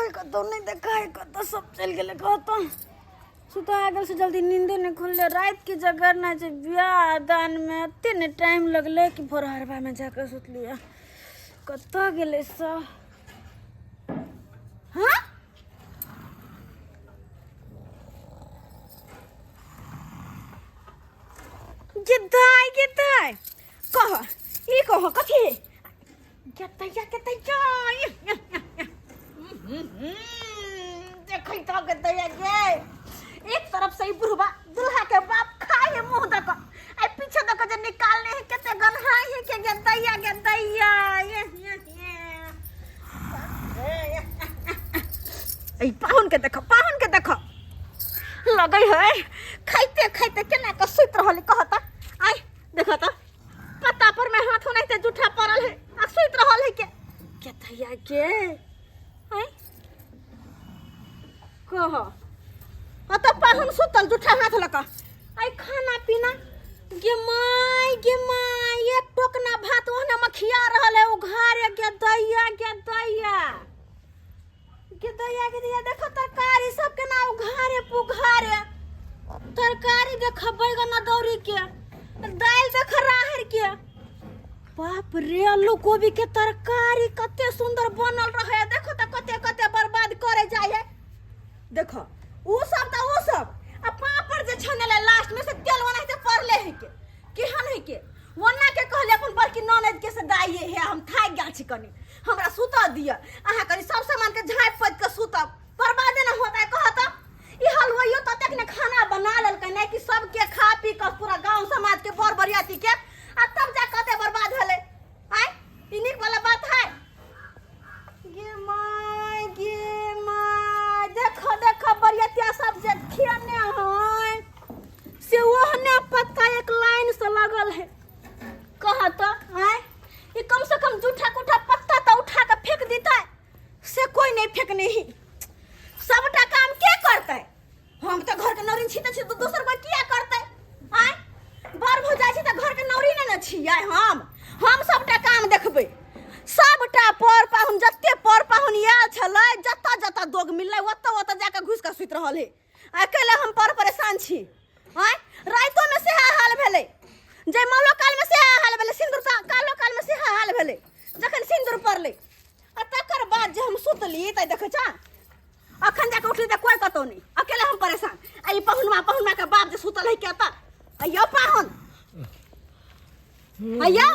कोई कतो नहीं देखा है, कतो सब चल गए कहतो सुता आगल से जल्दी नींदे नहीं खुलले। रात की जगरना जे ब्याह दान में इतने टाइम लगले कि भोर हरबा में जाकर सुत लिया। कतो गेले सा हाँ गिद्धाई गिद्धाई कह ई कह कथी गिद्धाई गिद्धाई देखै तो गिद्धाई गे एक तरफ से ही बुढ़वा दुल्हा के बाप खाए मुंह दक आई पीछे दक जे निकालने है केते गन्हाई है के गिद्धाई गिद्धाई आई पाहुन के देख लगै है खाइते खाइते केना के सुत रहल कहता आई देखो तो पत्ता पर में हाथ नहीं ते जूठा पड़ल है आ सुत रहल है के थैया के आई कह तो पाहुन सुतल जूठा हाथ लका आई खाना पीना गे माई एक टोकना भात ओहने मखिया रहल है उघारे के दैया देखो तरकारी सब के ना उघारे पुघारे तरकारी देख बैगन दौरी के दाल देख राहर के बाप रे आलू गोभी के तरकारी कते सुंदर बनल रहे। देखो तो कते बर्बाद करे जाए। देखो उ सब आ पापड़ जे छनेले लास्ट में से तेल वना से पड़ले है के केहन है के वना के कहले अपन बड़की ननद के से दाइए है हम थाक गेल छी कनी हमरा सुता दिया आहा कनी सब सामान के झाँप पद के सुतब बर्बाद ना होता है कहता ई हलवाइयो त तक ने खाना बना लेल कने कि सब के खा पी के पूरा गांव समाज के बर बरियाती के आ तब जा कते बर्बाद भेले आय ई निक वाला बात है। गे माय देखो बरियातिया सब जे खियाने है से ओहने पत्ता एक लाइन से लगल है कहता आय ये कम से कम जूठा कुठा पत्ता तो उठा के फेंक देता है से कोई नहीं फेंकने ही सबटा काम के करते हम तो घर के नौरी छी तो दूसर कोई किया करते आय बार हो जाय छी तो घर के नौरी न छियै हम सबटा काम देखबै सबटा पर पाहुन जत्ते पर पाहुन आयल छलै जत्ता दोग मिललै ओत्ता जाके घुस के सुत रहल है अकेले हम पर परेशान छी आय रातो में से हाल भेलै जय मालो काल में से हाल भेलै सिंदूर कालो काल में से हाल भेलै जखन सिंदूर पड़लै आ तकर बाद जे हम सुतली त देख छ अखन जाके उठली त कोई कतो नहीं अकेले हम परेशान आई पाहुनमा के बाप जे सुतल है केता अयो पाहुन अयो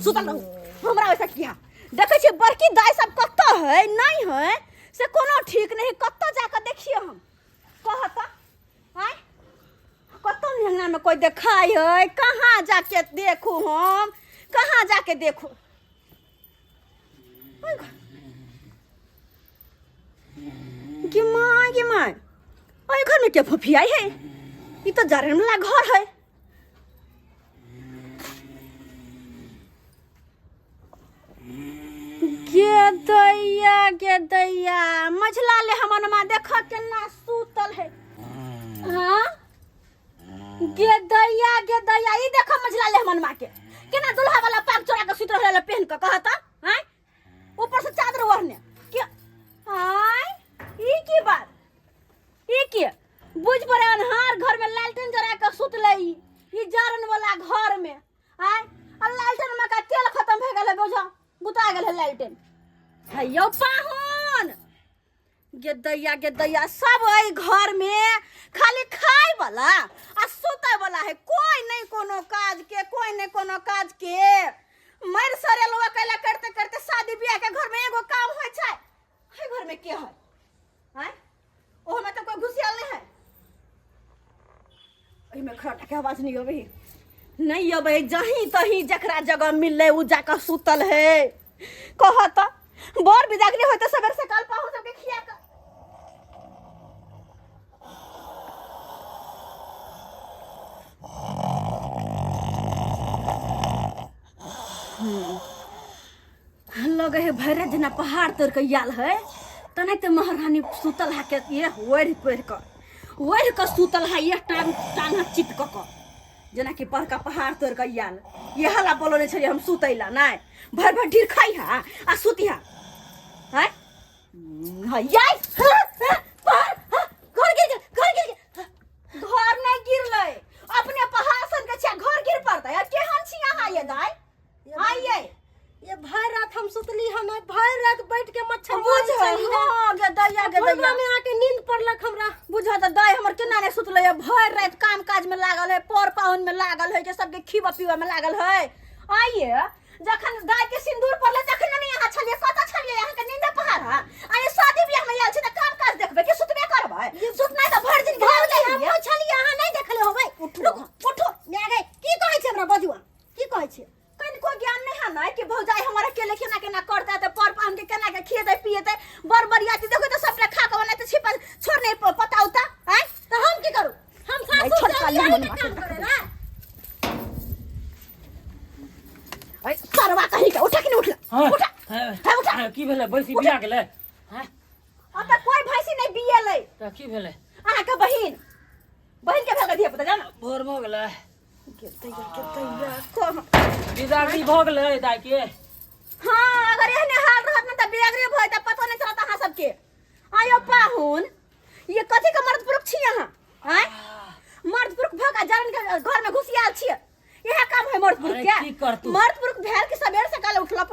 सुतल रहू हमरा वैसा किया देखे छी बड़की दाई सब कत्तो है नहीं है से कोनो ठीक नहीं कत्तो जाके देखिए हम कहता आय कत्तो अंगना में कोई देखाई है कहाँ जाके देखू हम कहाँ जाके देखू गे माय ओए घर में क्या फफियाई है ये तो जारन वाला घर है गे दैया मझला ले हमन मा देखा केना सूतल है हां गे दैया ई देखा मझला ले हमन मा के केना दुल्हा वाला पाग चोरा के सुत रहले पहन के कहता हैं ऊपर से चादर ओढ़ने के हाय ई की बात ई के बुझ पड़े अनहार घर में लालटेन जरा के सुत लई ई जारन वाला घर में हाय आ लालटेन में का तेल खत्म भ गेल बुझा बुता गेल है लालटेन हैयो पाहुन गे दैया सब आई घर में खाली खाए वाला आ सुते वाला है कोई नहीं कोनो काज के मर सरे लोग अकेला करते शादी ब्याह के घर में एगो काम होय छै है घर में के है हैं ओह में तो कोई घुसियाल नहीं है ओही में खड़ा के आवाज नहीं अबे जहीं तहीं जकरा जगह मिलले उ जाकर सुतल है कहता बर बिदागली होते सवेर से काल पाहुन सबके खिया का लगे है भैरव जना पहाड़ तोड़ के आयल है तने ते महारानी सुतल है के ये ओढ़ के सुतल है ये टांग चिपक के जना कि पहका पहाड़ तोड़ के आयल ये हला बोलने छलिए हम सुतैला नहीं भर ढीर खाई है आ सुतिया है हां याय घर गिर घर नहीं गिरले अपने पहाड़सन के छे घर गिर पड़ता है केहन छी यहां ये दाई आइए ये भर रात हम सुतली हम भर रात बैठ के मच्छर बुझ हां गे दैया में आके नींद पड़लक हमरा बुझा त दाई हमर केना ने सुतले है भर रात काम काज में लागल है पर पाहुन में लागल है के सबके खीवा पीवा में लागल है आइए जखन गाय के सिंदूर पड़ले तखन नहीं यहाँ छलिए कत छलिए यहाँ के नींद पहाड़ा आइए शादी बियाह में आयल छी त काम काज देखबे कि सुतबे करबै सुतनाय त भर दिन घर ले हम छलिए यहाँ नहीं देखले होबै उठो ले गए की कहै छै हमरा बजुआ की कहै छै कन को ज्ञान नहीं है ना कि भौजाई हमारा अकेले केना करता है पर पान के केना के खिएते पिएते बरबरियाती देखो तो सब खा के बनाते छिपा छोड़ नहीं पता होता हैं तो हम की करूं हम सासू छोटका से काम करे ना ऐ सरवा कहीं के उठा कि नहीं उठला उठा उठा की भेले बैसी बिया गेले हैं अब तक कोई भैंसी नहीं बिएले त की भेले आहा के बहिन के भेल दिए पता जाना भोर भ गेले के को बिदागरी भ गेले दाई के हां अगर एहने हाल रहत न त बियागरी भय त पता नहीं चलत अहां सबके आयो पाहुन ये कथि के मर्द पुरुष छी अहां हैं मर्द पुरुष भगा जान के घर में घुसियाल छी यह काम है मर्द पुरुष के मर्द पुरुष भेल के सबेर से काल उठला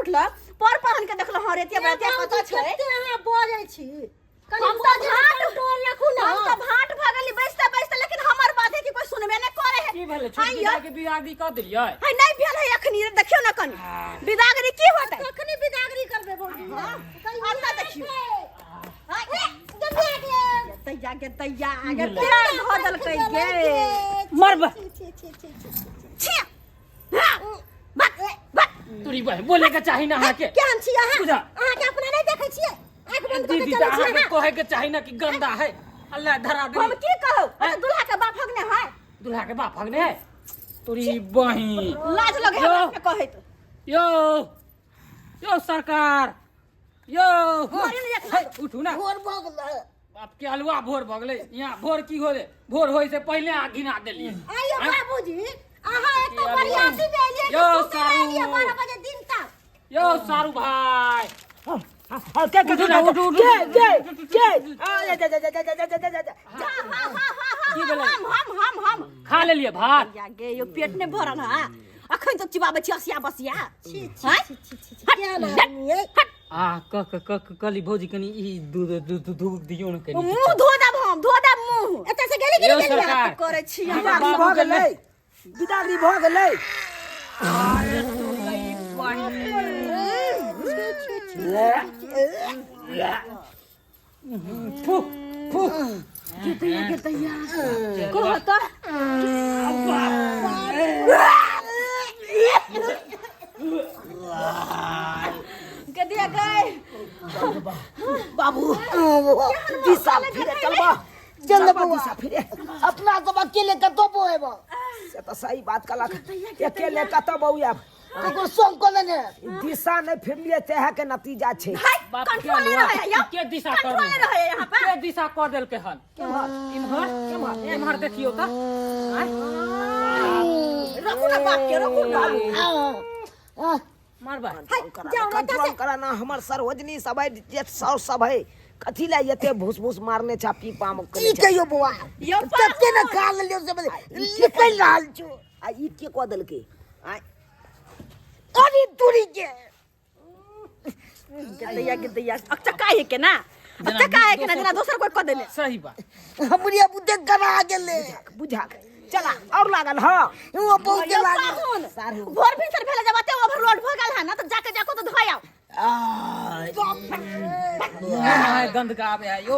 पर पाहुन के देखलो हां रेतिया बरतिया पता छै कते अहाँ बोलै छी हम तो भाट टोल रखू ना हम तो भाट भगली बैसते लेकिन हमर बात है कि कोई सुनबे नहीं करे है की भेले छोटी दाई के बिदागरी क देलियै है नहीं भेल है अखनी देखियो ना कनी बिदागरी की होतै अखनी बिदागरी करबे भौजी हम ना देखियो तैया के तैया प्यार हो दल कई गे मरब छी बक तोरी बहन बोले के चाहि ना अहाँ के केहन छी अहाँ बुझा अहाँ के अपना नहीं देखै छियै आंख बंद करके दीदी चलै अहाँ छी के कहे के चाहि ना कि गंदा है अल्लाह धरा दे हम की कहू दूल्हा के बाप हगने है दूल्हा के बाप हगने है तोरी बहन लाज लगे यो। हमरा कहे तो यो सरकार यो है, उठू ना भोर भ गेलै बाप के हलवा भोर भ गेलै यहाँ भोर की हो रे भोर होय से पहले आ गिना देलिए आइयो बाबूजी अहाँ एक तो बरियाती में एलिए यो तो सारू। एलिए 12 बजे दिन तक यो सारू भाई हम खा लेलिए भात या गे यो पेट ने भरल है अखन तो चिबाबे छी हसिया बसिया छी क्या नाम है आ कली भौजी कनी ई दूध दियो न कनी मुंह धो देब मुंह एतऽ से गेली यो कि गेली सरकार करे छी बिदागरी भ गेलै बिदागरी भ गेलै फू फू कहता के दिया गए बाबू दिशा फिरे चलबा जल्द चलबा दिशा फिरे अपना सब अकेले कतो बोएबो से तो सही बात कलक अकेले कत बउया ककरो संग को लेने दिशा नहीं फिरलिए तेहा के नतीजा छे बाप के कंट्रोल हलवा रहे या के दिशा कर कंट्रोल रहे यहाँ पे के दिशा कर देल के हन इम्हर इम्हर देखियो त रखू ना बाप के रखू ना मारबा कंट्रोल कराना हमर सरोजनी सब है जे सौ सब है कथी ला येते भूस भूस मारने छा पीपा में की कहियो बुआ यो कते न खा लेलियो से निकल रहल छो आ ई के को देल के आ अरे दूरी के दैया अचका है के ना अचका है के ना जना दोसर कोई क देले सही बात हमरिया बुद्धे करा गेले बुझा चला और लागल हां वो बहुत लागल सारू भोर भीतर भेले जब ते ओवरलोड भ गेल है ना तो जाके तो धोयाओ हां गंद का आवे है यो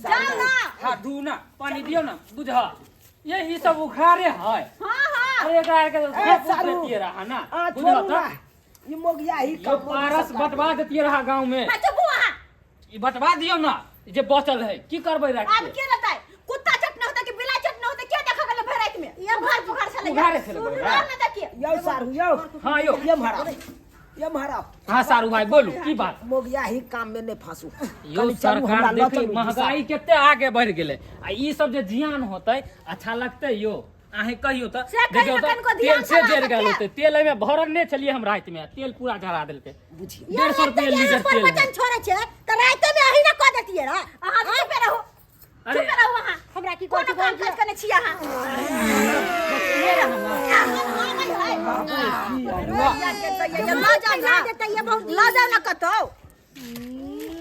जाओ ना हां धू ना पानी दियो ना बुझा ये सब उखाड़े है हां अरे एकरा के सब देतिए रहा ना बुझा छोड़ू त ई मोगिया ही यो पारस बटवा देतिए रहा गांव में तो बुआ ई बटवा दियो ना जे बचल है की करबै राख अब के रहता है कुत्ता चटना होता कि बिलाई चटना होता क्या देखा गेल भेराइत में ये घर पुकार चले उघाड़े चले गए। ना देखिए यो सारू यो हां यो ये महाराज ये महाराज हां सारू भाई बोलू की बात मोगिया ही काम में ने फांसू यो सरकार देखी महंगाई केते आगे बढ़ गेले आ ई सब जे जियान होतै अच्छा लगतै यो आहे कहियो त से कहियो देखियो कनको त ध्यान तेल से चला जर गेल सकते। होतै तेल में भरल ने चलिए हम रात में तेल पूरा झरा देलकै बुझिए 150 रुपया लीटर तेल है। बचन छोड़े छे त रात में आही देने छी अहाँ ये रहा ना ला जाओ ना कतो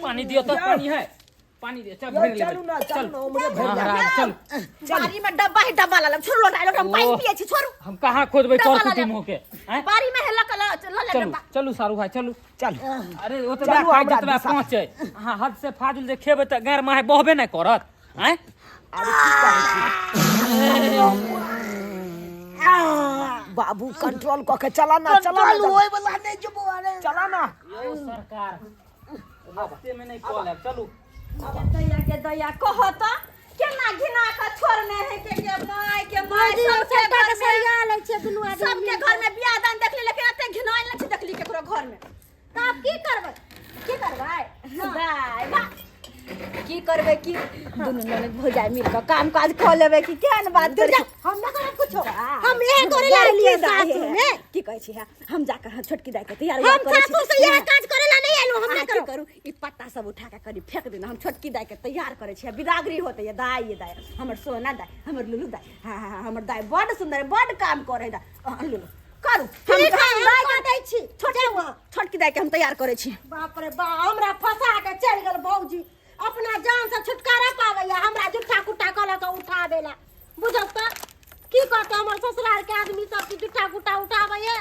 पानी दियो तो पानी है पानी दे चल भर ले चलू ना चल ना उमरे भर जा महाराज चल बारी में डब्बा है डब्बा ला छोड़ लो डायलो हम पानी पिए छी छोड़ू हम कहाँ खोदबै कर कुटुम होके हैं बारी में है लकल ला ले चलू डब्बा चलू सारू भाई चलू चल अरे ओ तो चलू खाई हमरा जतबा दिशा। पहुंचे हां हद से फाजुल जे खेबै त गैर माहे बहबे नै करत हैं अरे की कहै छी बाबू कंट्रोल क के चला ना होय वाला नहीं जबो अरे चला ना यो सरकार रास्ते में नहीं कॉल है चलू के दया कहो तो केना घिना का छोड़ने है के माय सबके घर में सरिया ले छे दुनु आदमी सबके घर में बियाह दान देखली लेकिन एते घिनाइल नहीं देखली केकरो घर में त आप की करबै दाई बा की करबै की दुनु ननद भौजाई मिल के काम काज क लेबै की केहन बात कर हम ना करब कुछो हम यह करे ला लिए सासुर में की कहै छी हम जाकर छोटकी दाई के तैयार हम सासुर से यह काज करे ला नहीं आलो हम ना करू ई पत्ता सब उठा के करी फेंक देना हम छोटकी दाई के तैयार करे छी बिदागरी होते ये दाई हमर सोना दाई हमर लुलु दाई हां हमर दाई बड़ सुंदर बड़ काम करे दाई लुलु करू ठीक है हम कर दै छी छोटकी दाई के हम तैयार करे छी बाप रे बा हमरा फंसा के चल गेल भौजी अपना जान से छुटकारा पावैया हमरा जुठा कुटा कल के उठा देला बुझब त की कहत हमर ससुराल के आदमी सब की जुठा कुटा उठावैया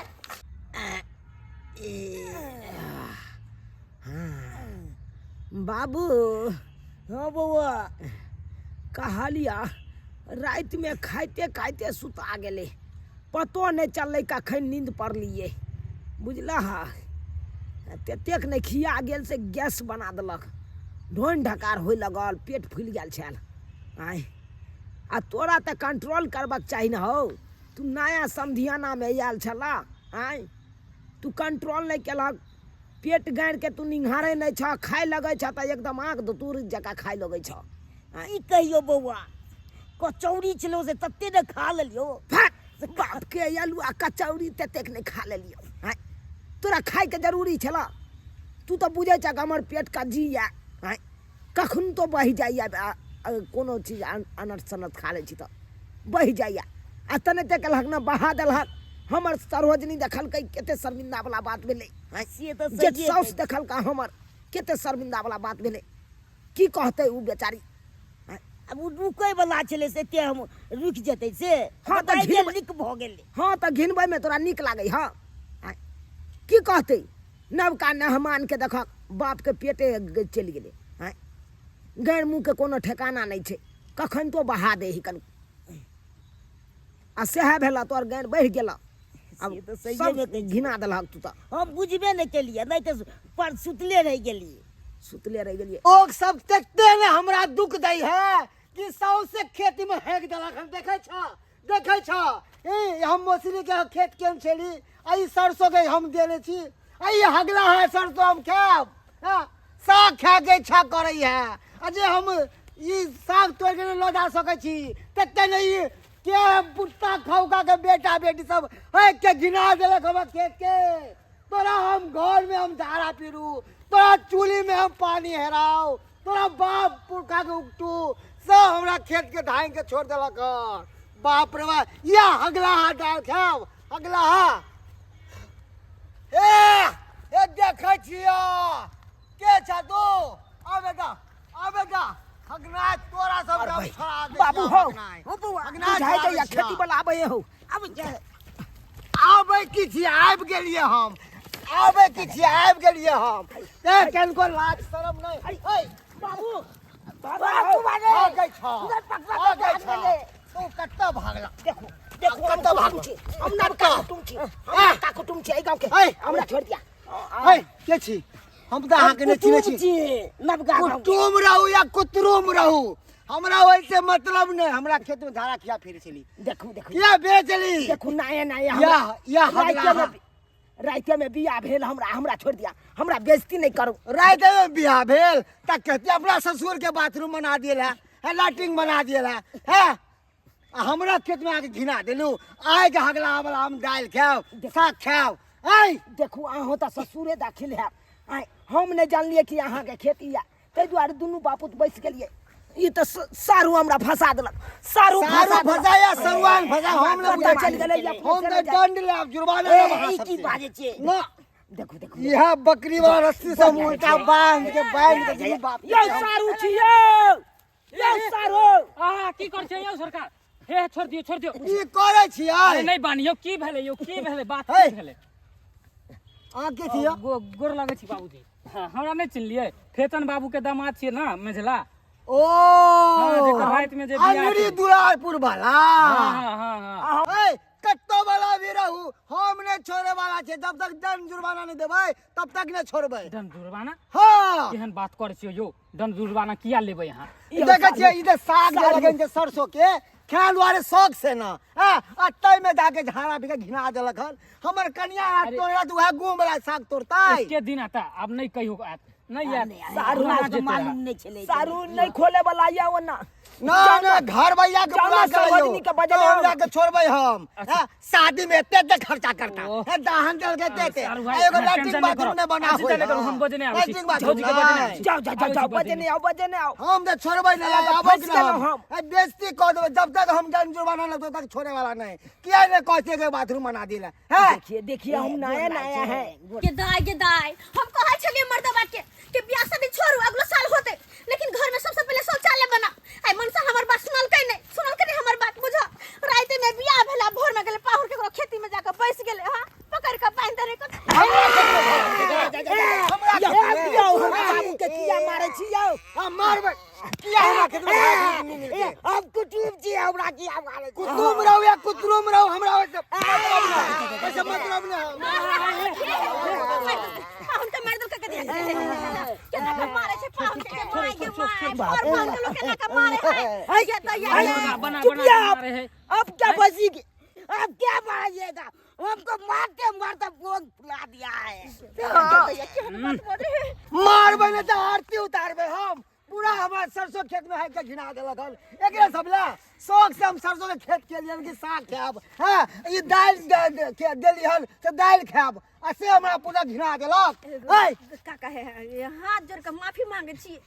बाबू हाँ बउआ कहलिया रात में खाइते खाइते सुता गेले पतो नहीं चलले कखन नींद पड़लिए बुझला हा ततेक नहीं खिया गेल से गैस बना देलक ढोन ढकार होय लगल पेट फूल गेल छल आय आ तोरा तो कंट्रोल करबाक चाही न हो तू नया समधियाना में आयल छला आय तू कंट्रोल नहीं केलक पेट गाड़ के तू निहारे नहीं छ खाए लगे छ त एकदम आँख दूर जका खाए लगे छ ई कहियो बौआ कचौड़ी छलो से तत्ते न खा लेलियो बाप के आलू आ कचौड़ी ततेक नहीं खा लेलियो आय तोरा खाए के जरूरी छला तू तो बुझे छ हमर पेट का जी या आय कखन तो बहि जाइया कोनो चीज अनट सनट खा ले छी तो बहि जाइया आ तने ते कहलक न बहा देलहक हमर सरोजनी देखल कई केते शर्मिंदा वाला बात भेले से तो जे साउस देखल का हमर केते शर्मिंदा वाला बात भेले की कहते उ बेचारी अब रुकै वाला छले से ते हम रुक जेतै से हाँ तो निक भ गेलै हाँ तो घिनबै में तोरा निक लागे हाँ की कहते नवका मेहमान के देखक बाप के पेटे चलि गेले गैर मुँह के कोनो ठेकाना नहीं छे कखन तो बहा दे ही कन आ सेहा भेला तोर गैर बढ़ गेला अब तो सही सब घिना देलहक तू तो हम बुझबे नहीं केलिए नहीं तो पर सुतले रह गेलिए सुतले रह गेलिए लोग सब देखते ने हमरा दुख दै है कि सौसे खेती में हेक देलक हम देखे छ हम मौसरी के खेत के छली आई सरसों के हम देने छी आई हगला है सरसों हम खाब साग खा के इच्छा करे है अजे हम ई साग तोड़ के लो जा सके छी तते नहीं के बुट्टा खौका के बेटा बेटी सब है के गिना देलक हम खेत के तोरा हम घर में हम धारा पीरू तोरा चूल्ही में हम पानी हेराओ तोरा बाप पुरखा के उठू सब हमरा खेत के धान के छोड़ देलक बाप रे बाप या अगला हा डाल खाओ अगला हा ए देखे छिया के छ तू आ बेटा हगना तोरा सब अरे हम भाई, छोड़ा दे बाबू हो हो बउआ बुझाइ के या खेती वाला आबे हो अब आबे की छी आबि गेलिए हम आबे की छी आबि गेलिए हम ते कनको लाज शरम नहीं ए बाबू तू भागे तू कत्ता भागला देखो देखो कत्ता भागला हम नबका कुटुम छी ए गांव के हमरा छोड़ दिया ए के छी हम त अहाँ के नहीं चिन्हे छी नबका कुटुम रहू या कुतरुम रहू हमरा वैसे मतलब नहीं हमरा खेत में धारा खिया फिर चली देखो किया बेचली देखो नया या हगला राइते में बियाह भेल हमरा छोड़ दिया हमरा बेइज्जती नहीं करू रात में बियाह भेल त कहते अपना ससुर के बाथरूम बना दियल है लैट्रिन बना दियल है हमरा खेत में आके घिना देलू आए के हगला वाला हम दाल खाओ साग खाओ आई देखो अहाँ तो ससुरे दाखिल है हम नहीं जानलिए कि अहाँ के खेती या ताहि दुआरे दुनू बापूत बैस गेलिए ये तो सारू हमरा फंसा देलक। सारू फसाया सरुआन फसा हम लोग दंड चल गेलै या हम फंसे तो दंड ले जुर्माना ए, ले ई की बाजे छे? ना देखो देखो यह बकरी वाला रस्सी से मुंटा बांध के दुनू बाप ये सारू छियो, ये सारू की कर छै यौ सरकार? हे छोड़ दियो ई करे छियै अरे नहीं बानियो की भेले यौ की भेले बात है। की भेले? आ के छियै गोर लगे छी बाबूजी। हाँ हमरा नहीं चिन्हलिए खेतन बाबू के दामाद छियै ना मेझला। ओ जेकर रात में जे बियाह अंगरी छै। दुलारपुर वाला हाँ ए कत्तो वाला भी रहू हम ने छोड़े वाला छे। जब तक दंड जुर्माना नहीं देबै तब तक नहीं छोड़बै। दंड जुर्माना हाँ केहन बात कर छियो यौ? दंड जुर्माना किया लेबै यहाँ? देखे छियै इधर साग जे लगन छै सरसों के खान दुआरे शौक से ना आ तै में जाके झाड़ा पी के घिना देलक हन। हमर कन्या तोरा तो वह गुम वाला साग तोड़ताई के दिन आता अब नहीं कहियो आत नहीं यार सारू तो मालूम नहीं चले। सारू नहीं खोले वाला या वो ना ना घर भैया के पूरा सरोजनी के बजने हम जाके छोड़बै हम। शादी में एते खर्चा करता है दाहन दल के देते एगो लैट्रिन बाथरूम ने बना होय हम बजने आबै छी लैट्रिन बाथरूम भौजी के बजने आबै छी। जाओ बजने आओ। हम तो छोड़बै ना लगाबो फंस कि गेलौं हम हम। बेइज्जती कर देबै। जब तक हम दंड जुर्माना न तब तक छोड़े वाला नहीं। किया ने कहते के बाथरूम बना दिला है। देखिए हम नया है। के दाई हम कहे छलिए मर्दबा के कि बियाह शादी छोड़ू अगला साल होते, लेकिन घर में सबसे पहले शौचालय बना। आई मनसा हमर बात सुनल के हमर बात बुझा। रात में बियाह भेला भोर में गेले पाहुर के खेती में जाकर बैस गेले। हां पकड़ के बांध दे रे बाबू के किया मारे छियो? हम मारबै किया हमरा के हम कुटुम छी हमरा किया मारे? कुतुम रहो या कुतरुम रहो हमरा ऐसे मतलब नहीं। पाहुन के मार दो के दिया केना के मारे छे पाहुन के मार और पाहुन के लोग केना के मारे है ये तो ये बना चुप है। अब क्या बचेगी? अब क्या मारिएगा? हमको मारते भोग फुला दिया है। मारबै ने त आरती उतारबै हम। पूरा हमार सरसों खेत में है के घिना देलक हन। एकरे सबला शौक से हम सरसों के खेत के लिए कि साग खाब हां ई दाल के देली हन से दाल खाब आ से हमरा पूरा घिना देलक। है का कहे हाथ जोड़ के माफी मांगे छी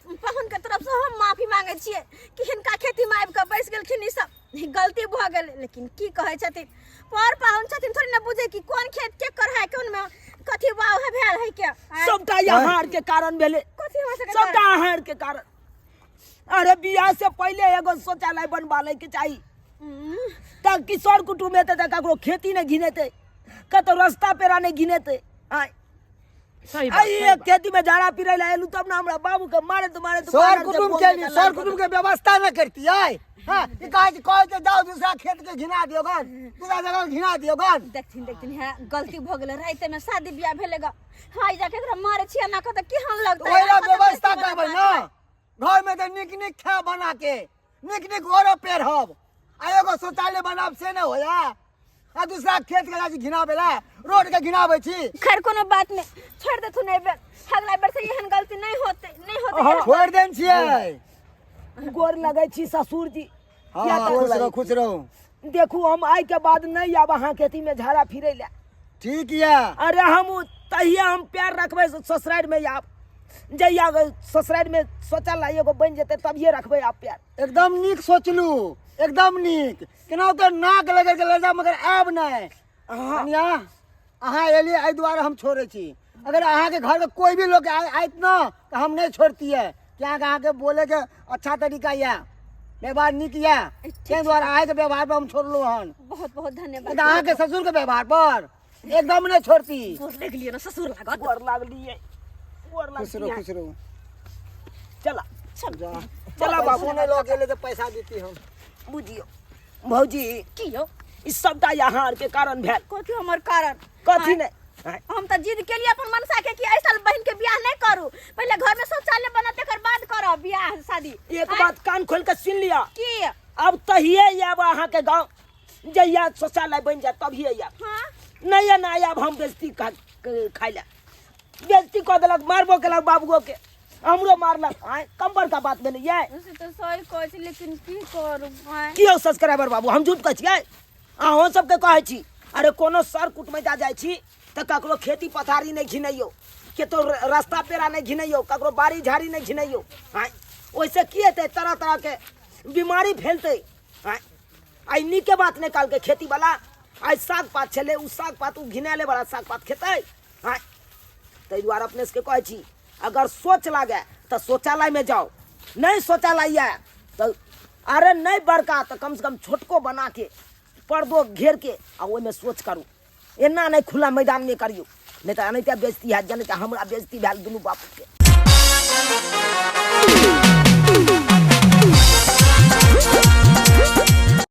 पाहुन के तरफ से हम माफी मांगे छिए कि हिनका खेती में आबि के बैस गेलखिन। ई सब गलती भ गेल, लेकिन की कहे छथिन पर पाहुन छथिन थोड़ी ना बुझे कि कोन खेत के कर है कोन में कथी बाव है भेल है के। सबटा यहार के कारण भेले। कथी हो सके सबटा यहार के कारण। अरे बियाह से पहले एगो शौचालय बनवा ले के चाहिए ताकि सर कुटुम हेते त ककरो खेती नहीं घिनेते कतो रास्ता पेरा नहीं घिनेते। आय सही आई खेती में झाड़ा पिरै ला एलू तब ना हमरा बाबू के मारे तो सर कुटुम के व्यवस्था न करती है। हां ई कहे जाओ दूसरा खेत के घिना दियो गन दूसरा जगह घिना दियो गन। देखथिन है गलती भ गेल रात में शादी बियाह भेलेगा। हां जाके एकरा मारे छिया ना कत केहन लगता है। ओइला व्यवस्था करबै ना घर में तो निक खा बना के निक ओरो पेड़ हब आ एगो शौचालय बनाब से न होया आ दूसरा खेत के जाके घिना बेला रोड के घिनाबै छी। खैर कोनो बात नहीं छोड़ दे तू नहीं बेर अगला बार से एहन गलती नहीं होते छोड़ देन छियै। गोर लगै छी ससुर जी। हां खुश रहो। देखू हम आइ के बाद नहीं आब अहाँ खेती में झाड़ा फिरै ला। ठीक या अरे हम तहिया हम प्यार रखबै ससुराल में आब जइया ससुराल में शौचालय एगो बन जेते तभिए रखबै आप प्यार। एकदम नीक सोचलू एकदम नीक केना तो नाक लगे के लजा मगर आब नहीं। कन्या अहाँ एली एहि दुआरे हम छोड़े छी। अगर अहाँ के घर के कोई भी लोग आइत ना तो हम नहीं छोड़ती है। क्या अहाँ के बोले के अच्छा तरीका या व्यवहार नीक या के द्वारा अहाँ के व्यवहार पर हम छोड़लू हन। बहुत बहुत धन्यवाद। अहाँ के ससुर के व्यवहार पर एकदम नहीं छोड़ती। देख लियो ना ससुर लागत गोर लागलिए गोर खुश रहो खुश रहो। चला चला बाबू ने लोग गेले तो पैसा देती हम। बुझियो भौजी की हो ई सबटा यहाँ के कारण भेल। कथी हमर कारण कथी नहीं हम तो जिद के लिए अपन मनसा के कि ऐसा बहन के बियाह नहीं करू पहले घर में शौचालय बना तेकर बाद करो बियाह शादी। एक बात कान खोल के सुन लिया की अब तहिए आब अहाँ के गांव जहिया शौचालय बन जाए तभिए आब। हां नहीं ना आब हम बेइज्जती खाई ला बेइज्जती कर देलक मारबो केलक बाबुओ के हमरो मारलक। कंबर का बात भेलै ये उसे तो सही कहै छी लेकिन की करू की हो सब्सक्राइबर बाबू हम झूठ कहै छियै? अहाँ सबके कहै छी अरे कोनो सर कुट में जा जाइ छी तो ककरो खेती पथारी नहीं घिनैयो केतो रास्ता पेरा नहीं घिनैयो ककरो बाड़ी झाड़ी नहीं घिनैयो। ओइसे की हेतै तरह तरह के बीमारी फैलतै। आई नीके बात निकाल के खेती वाला आई साग पात छले उ साग पात उ घिनाले वाला साग पात खेतै। ताहि दुआरे अपने से कहै छी अगर सोच लागे तो शौचालय में जाओ, नहीं शौचालय है तो अरे नहीं बड़का तो कम से कम छोटको बना के पर्दो घेर के आ ओहिमे सोच करू, एना नहीं खुला मैदान में करियो, नहीं तो अनैते बेइज्जती है, जनित हमरा बेइज्जती भेल दुनू बापू के।